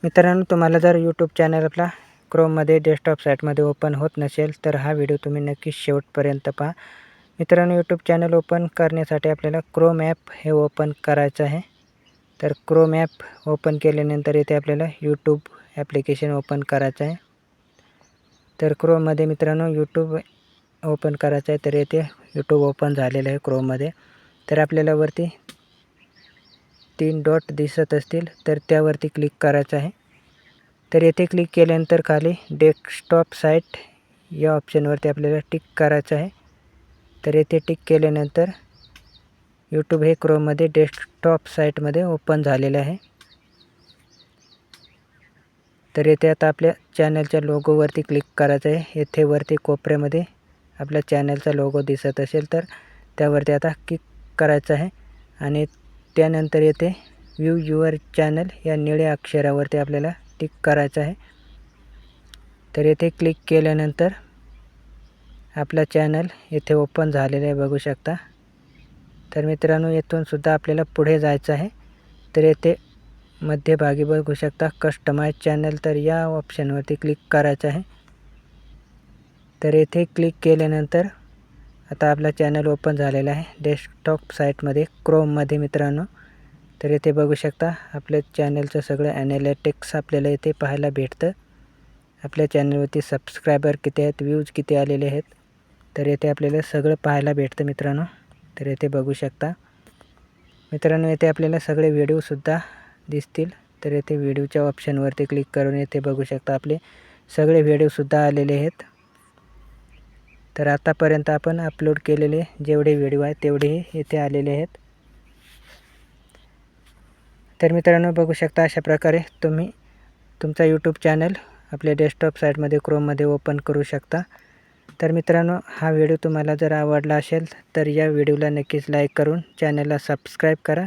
मित्रांनो, तुम्हाला जर यूट्यूब चॅनल आपला क्रोममध्ये डेस्कटॉप साईटमध्ये ओपन होत नसेल तर हा व्हिडिओ तुम्ही नक्कीच शेवटपर्यंत पहा. मित्रांनो, यूट्यूब चॅनल ओपन करण्यासाठी आपल्याला क्रोम ॲप हे ओपन करायचं आहे. तर क्रोम ॲप ओपन केल्यानंतर इथे आपल्याला यूट्यूब ॲप्लिकेशन ओपन करायचं आहे. तर क्रोममध्ये मित्रांनो यूट्यूब ओपन करायचं आहे. तर येथे यूट्यूब ओपन झालेलं आहे क्रोममध्ये. तर आपल्याला वरती 3 डॉट दिसत असतील तर त्यावरती क्लिक करायचं आहे. तर येथे क्लिक केल्यानंतर खाली डेस्कटॉप साईट या ऑप्शनवरती आपल्याला टिक करायचं आहे. तर येथे टिक केल्यानंतर यूट्यूब हे क्रोममध्ये डेस्कटॉप साईटमध्ये ओपन झालेलं आहे. तर येथे आता आपल्या चॅनलच्या लोगोवरती क्लिक करायचं आहे. येथे वरती कोपऱ्यामध्ये आपल्या चॅनलचा लोगो दिसत असेल तर त्यावरती आता क्लिक करायचं आहे आणि त्यानंतर येथे व्ह्यू युअर चॅनल या निळ्या अक्षरावरती आपल्याला टिक करायचं आहे. तर येथे क्लिक केल्यानंतर आपला चॅनल येथे ओपन झालेलं आहे, बघू शकता. तर मित्रांनो, येथून सुद्धा आपल्याला पुढे जायचं आहे. तर येथे मध्यभागी बघू शकता कस्टमाइज चॅनल, तर या ऑप्शनवरती क्लिक करायचं आहे. तर येथे क्लिक केल्यानंतर आता आपला चॅनल ओपन झालेला आहे डेस्कटॉप साईटमध्ये क्रोममध्ये मित्रांनो. तर येथे बघू शकता आपल्या चॅनलचं सगळं ॲनालिटिक्स आपल्याला येथे पाहायला भेटतं. आपल्या चॅनलवरती सबस्क्रायबर किती आहेत, व्ह्यूज किती आलेले आहेत, तर येथे आपल्याला सगळं पाहायला भेटतं मित्रांनो. तर येथे बघू शकता मित्रांनो, येथे आपल्याला सगळे व्हिडिओसुद्धा दिसतील. तर येथे व्हिडिओच्या ऑप्शनवरती क्लिक करून येथे बघू शकता आपले सगळे व्हिडिओसुद्धा आलेले आहेत. तर आतापर्यंत आपण अपलोड केलेले जेवढे व्हिडिओ आहेत तेवढेही येथे आलेले आहेत. तर मित्रांनो, बघू शकता अशा प्रकारे तुम्ही तुमचा यूट्यूब चॅनल आपल्या डेस्कटॉप साईटमध्ये क्रोममध्ये ओपन करू शकता. तर मित्रांनो, हा व्हिडिओ तुम्हाला जर आवडला असेल तर या व्हिडिओला नक्कीच लाईक करून चॅनलला सबस्क्राईब करा.